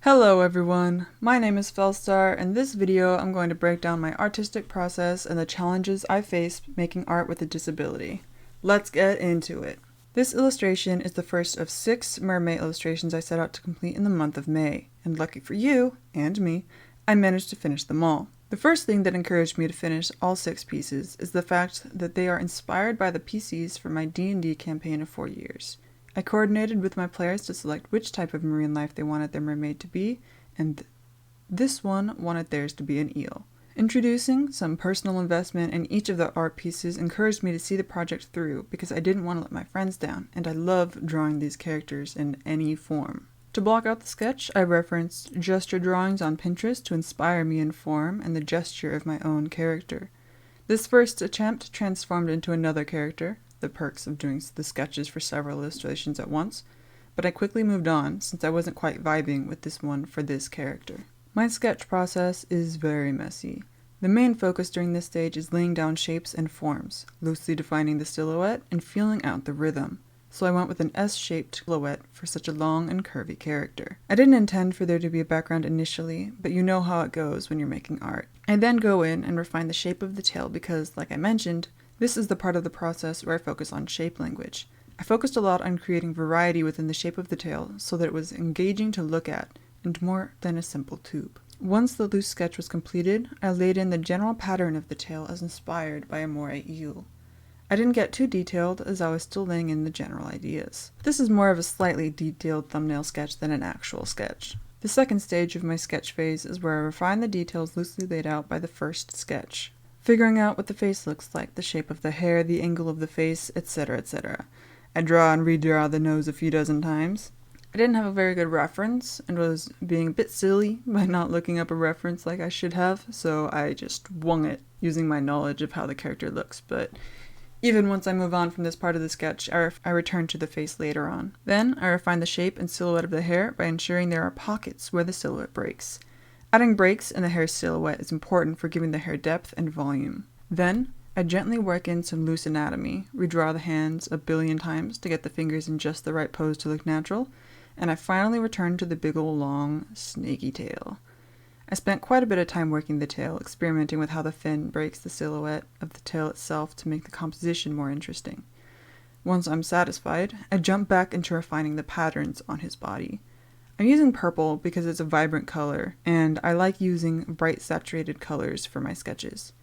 Hello everyone, my name is Felstar. In this video I'm going to break down my artistic process and the challenges I face making art with a disability. Let's get into it. This illustration is the first of 6 MerMay illustrations I set out to complete in the month of May, and lucky for you, and me, I managed to finish them all. The first thing that encouraged me to finish all 6 pieces is the fact that they are inspired by the PCs from my D&D campaign of 4 years. I coordinated with my players to select which type of marine life they wanted their mermaid to be, and this one wanted theirs to be an eel. Introducing some personal investment in each of the art pieces encouraged me to see the project through because I didn't want to let my friends down, and I love drawing these characters in any form. To block out the sketch, I referenced gesture drawings on Pinterest to inspire me in form and the gesture of my own character. This first attempt transformed into another character, the perks of doing the sketches for several illustrations at once, but I quickly moved on since I wasn't quite vibing with this one for this character. My sketch process is very messy. The main focus during this stage is laying down shapes and forms, loosely defining the silhouette and feeling out the rhythm, so I went with an S-shaped silhouette for such a long and curvy character. I didn't intend for there to be a background initially, but you know how it goes when you're making art. I then go in and refine the shape of the tail because, like I mentioned, this is the part of the process where I focus on shape language. I focused a lot on creating variety within the shape of the tail so that it was engaging to look at and more than a simple tube. Once the loose sketch was completed, I laid in the general pattern of the tail as inspired by a moray eel. I didn't get too detailed as I was still laying in the general ideas. This is more of a slightly detailed thumbnail sketch than an actual sketch. The second stage of my sketch phase is where I refine the details loosely laid out by the first sketch. Figuring out what the face looks like, the shape of the hair, the angle of the face, etc., etc. I draw and redraw the nose a few dozen times. I didn't have a very good reference and was being a bit silly by not looking up a reference like I should have, so I just wung it using my knowledge of how the character looks, but even once I move on from this part of the sketch, I return to the face later on. Then I refine the shape and silhouette of the hair by ensuring there are pockets where the silhouette breaks. Adding breaks in the hair's silhouette is important for giving the hair depth and volume. Then, I gently work in some loose anatomy, redraw the hands a billion times to get the fingers in just the right pose to look natural, and I finally return to the big ol' long, snaky tail. I spent quite a bit of time working the tail, experimenting with how the fin breaks the silhouette of the tail itself to make the composition more interesting. Once I'm satisfied, I jump back into refining the patterns on his body. I'm using purple because it's a vibrant color, and I like using bright saturated colors for my sketches.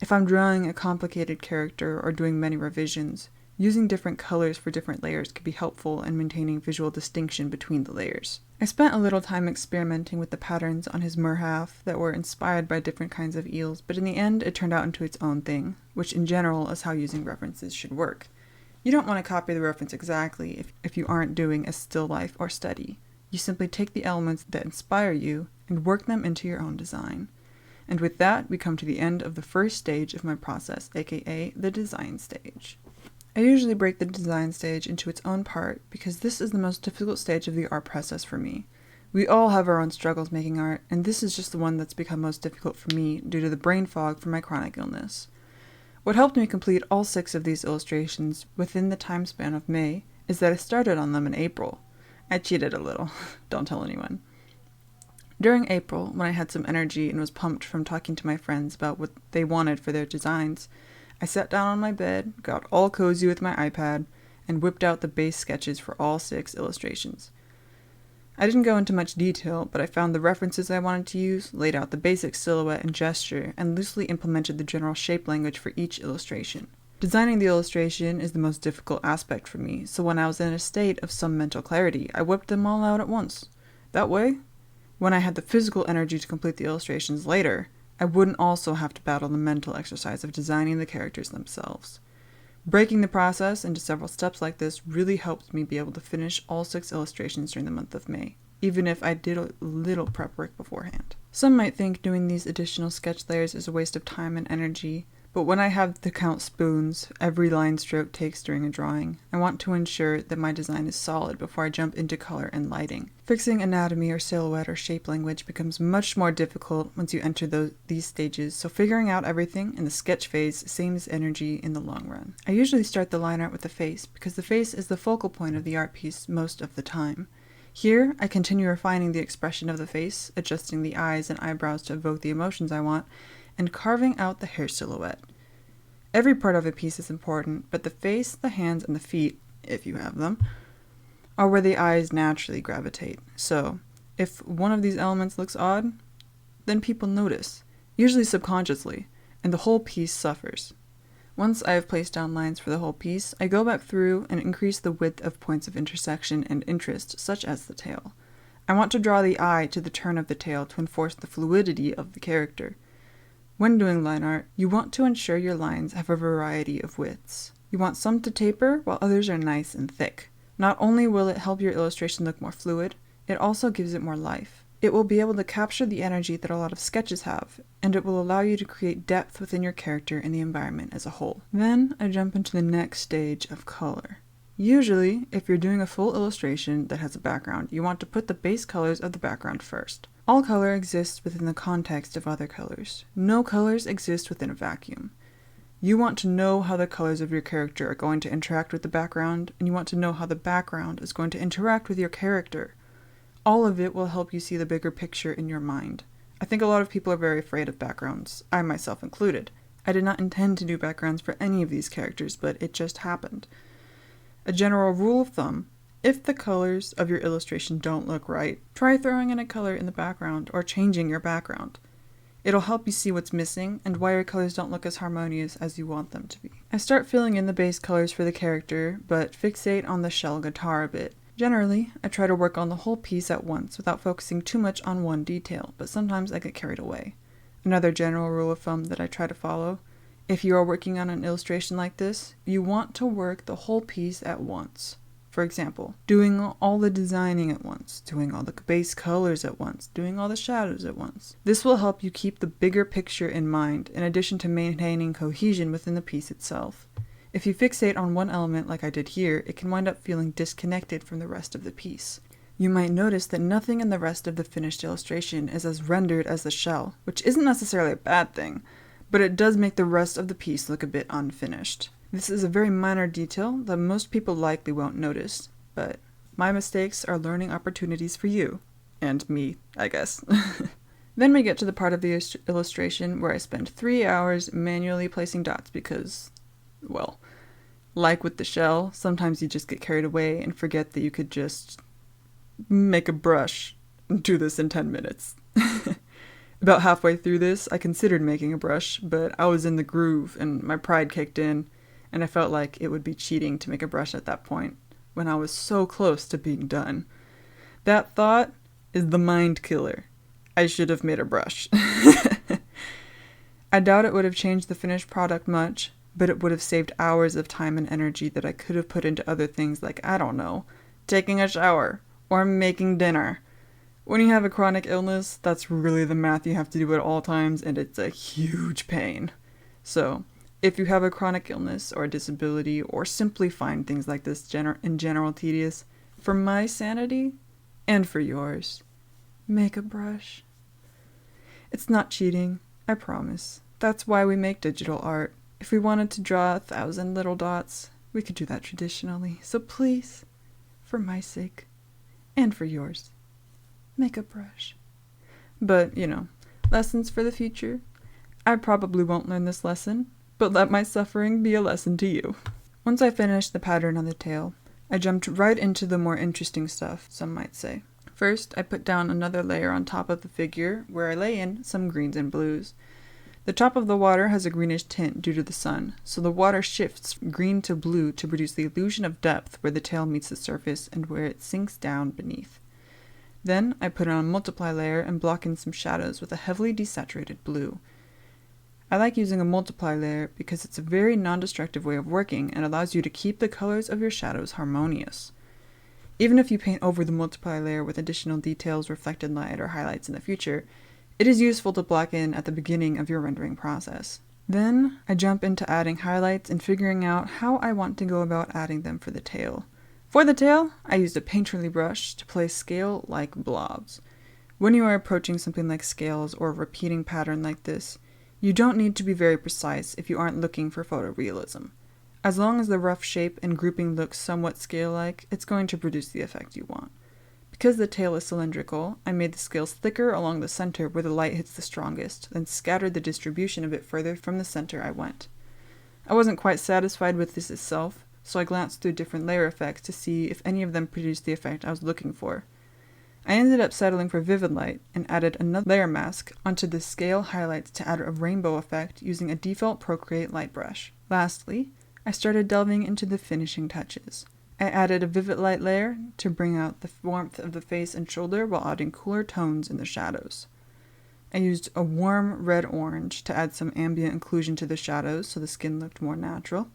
If I'm drawing a complicated character or doing many revisions, using different colors for different layers could be helpful in maintaining visual distinction between the layers. I spent a little time experimenting with the patterns on his merhalf that were inspired by different kinds of eels, but in the end it turned out into its own thing, which in general is how using references should work. You don't want to copy the reference exactly if you aren't doing a still life or study. You simply take the elements that inspire you and work them into your own design. And with that, we come to the end of the first stage of my process, aka the design stage. I usually break the design stage into its own part because this is the most difficult stage of the art process for me. We all have our own struggles making art, and this is just the one that's become most difficult for me due to the brain fog from my chronic illness. What helped me complete all 6 of these illustrations within the time span of May is that I started on them in April. I cheated a little, don't tell anyone. During April, when I had some energy and was pumped from talking to my friends about what they wanted for their designs, I sat down on my bed, got all cozy with my iPad, and whipped out the base sketches for all 6 illustrations. I didn't go into much detail, but I found the references I wanted to use, laid out the basic silhouette and gesture, and loosely implemented the general shape language for each illustration. Designing the illustration is the most difficult aspect for me, so when I was in a state of some mental clarity, I whipped them all out at once. That way, when I had the physical energy to complete the illustrations later, I wouldn't also have to battle the mental exercise of designing the characters themselves. Breaking the process into several steps like this really helped me be able to finish all 6 illustrations during the month of May, even if I did a little prep work beforehand. Some might think doing these additional sketch layers is a waste of time and energy, but when I have to count spoons every line stroke takes during a drawing, I want to ensure that my design is solid before I jump into color and lighting. Fixing anatomy or silhouette or shape language becomes much more difficult once you enter these stages, so figuring out everything in the sketch phase saves energy in the long run. I usually start the line art with the face because the face is the focal point of the art piece most of the time. Here, I continue refining the expression of the face, adjusting the eyes and eyebrows to evoke the emotions I want, and carving out the hair silhouette. Every part of a piece is important, but the face, the hands, and the feet, if you have them, are where the eyes naturally gravitate. So, if one of these elements looks odd, then people notice, usually subconsciously, and the whole piece suffers. Once I have placed down lines for the whole piece, I go back through and increase the width of points of intersection and interest, such as the tail. I want to draw the eye to the turn of the tail to enforce the fluidity of the character. When doing line art, you want to ensure your lines have a variety of widths. You want some to taper, while others are nice and thick. Not only will it help your illustration look more fluid, it also gives it more life. It will be able to capture the energy that a lot of sketches have, and it will allow you to create depth within your character and the environment as a whole. Then I jump into the next stage of color. Usually, if you're doing a full illustration that has a background, you want to put the base colors of the background first. All color exists within the context of other colors. No colors exist within a vacuum. You want to know how the colors of your character are going to interact with the background, and you want to know how the background is going to interact with your character. All of it will help you see the bigger picture in your mind. I think a lot of people are very afraid of backgrounds, I myself included. I did not intend to do backgrounds for any of these characters, but it just happened. A general rule of thumb: if the colors of your illustration don't look right, try throwing in a color in the background or changing your background. It'll help you see what's missing and why your colors don't look as harmonious as you want them to be. I start filling in the base colors for the character, but fixate on the shell guitar a bit. Generally, I try to work on the whole piece at once without focusing too much on one detail, but sometimes I get carried away. Another general rule of thumb that I try to follow: if you are working on an illustration like this, you want to work the whole piece at once. For example, doing all the designing at once, doing all the base colors at once, doing all the shadows at once. This will help you keep the bigger picture in mind, in addition to maintaining cohesion within the piece itself. If you fixate on one element like I did here, it can wind up feeling disconnected from the rest of the piece. You might notice that nothing in the rest of the finished illustration is as rendered as the shell, which isn't necessarily a bad thing, but it does make the rest of the piece look a bit unfinished. This is a very minor detail that most people likely won't notice, but my mistakes are learning opportunities for you. And me, I guess. Then we get to the part of the illustration where I spend 3 hours manually placing dots because, well, like with the shell, sometimes you just get carried away and forget that you could just make a brush and do this in 10 minutes. About halfway through this, I considered making a brush, but I was in the groove and my pride kicked in, and I felt like it would be cheating to make a brush at that point, when I was so close to being done. That thought is the mind killer. I should have made a brush. I doubt it would have changed the finished product much, but it would have saved hours of time and energy that I could have put into other things like, I don't know, taking a shower or making dinner. When you have a chronic illness, that's really the math you have to do at all times, and it's a huge pain. So, if you have a chronic illness or a disability, or simply find things like this in general tedious, for my sanity, and for yours, make a brush. It's not cheating, I promise. That's why we make digital art. If we wanted to draw 1,000 little dots, we could do that traditionally. So please, for my sake, and for yours, make a brush. But, lessons for the future. I probably won't learn this lesson, but let my suffering be a lesson to you. Once I finished the pattern on the tail, I jumped right into the more interesting stuff, some might say. First, I put down another layer on top of the figure, where I lay in some greens and blues. The top of the water has a greenish tint due to the sun, so the water shifts from green to blue to produce the illusion of depth where the tail meets the surface and where it sinks down beneath. Then, I put on a multiply layer and block in some shadows with a heavily desaturated blue. I like using a multiply layer because it's a very non-destructive way of working and allows you to keep the colors of your shadows harmonious. Even if you paint over the multiply layer with additional details, reflected light, or highlights in the future, it is useful to block in at the beginning of your rendering process. Then, I jump into adding highlights and figuring out how I want to go about adding them for the tail. For the tail, I used a painterly brush to place scale like blobs. When you are approaching something like scales or a repeating pattern like this, you don't need to be very precise if you aren't looking for photorealism. As long as the rough shape and grouping looks somewhat scale-like, it's going to produce the effect you want. Because the tail is cylindrical, I made the scales thicker along the center where the light hits the strongest, then scattered the distribution a bit further from the center I went. I wasn't quite satisfied with this itself, so I glanced through different layer effects to see if any of them produced the effect I was looking for. I ended up settling for vivid light and added another layer mask onto the scale highlights to add a rainbow effect using a default Procreate light brush. Lastly, I started delving into the finishing touches. I added a vivid light layer to bring out the warmth of the face and shoulder while adding cooler tones in the shadows. I used a warm red-orange to add some ambient occlusion to the shadows so the skin looked more natural.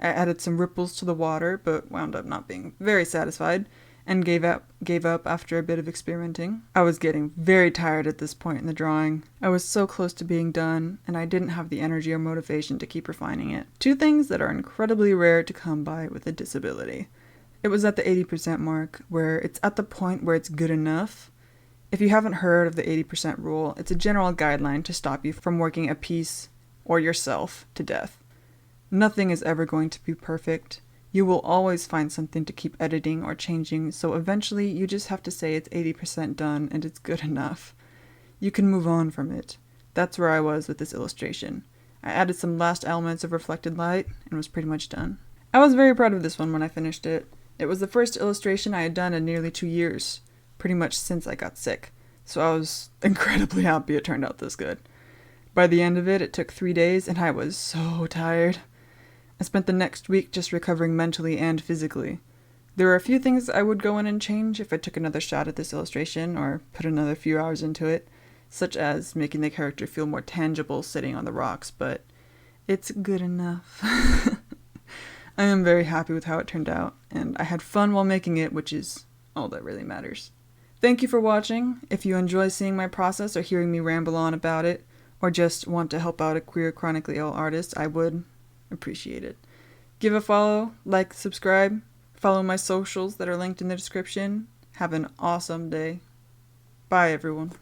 I added some ripples to the water, but wound up not being very satisfied, and gave up after a bit of experimenting. I was getting very tired at this point in the drawing. I was so close to being done, and I didn't have the energy or motivation to keep refining it. Two things that are incredibly rare to come by with a disability. It was at the 80% mark, where it's at the point where it's good enough. If you haven't heard of the 80% rule, it's a general guideline to stop you from working a piece or yourself to death. Nothing is ever going to be perfect. You will always find something to keep editing or changing, so eventually you just have to say it's 80% done and it's good enough. You can move on from it. That's where I was with this illustration. I added some last elements of reflected light and was pretty much done. I was very proud of this one when I finished it. It was the first illustration I had done in nearly 2 years, pretty much since I got sick, so I was incredibly happy it turned out this good. By the end of it, it took 3 days and I was so tired. I spent the next week just recovering mentally and physically. There are a few things I would go in and change if I took another shot at this illustration or put another few hours into it, such as making the character feel more tangible sitting on the rocks, but it's good enough. I am very happy with how it turned out, and I had fun while making it, which is all that really matters. Thank you for watching. If you enjoy seeing my process or hearing me ramble on about it, or just want to help out a queer chronically ill artist, I would appreciate it. Give a follow, like, subscribe, follow my socials that are linked in the description. Have an awesome day. Bye, everyone.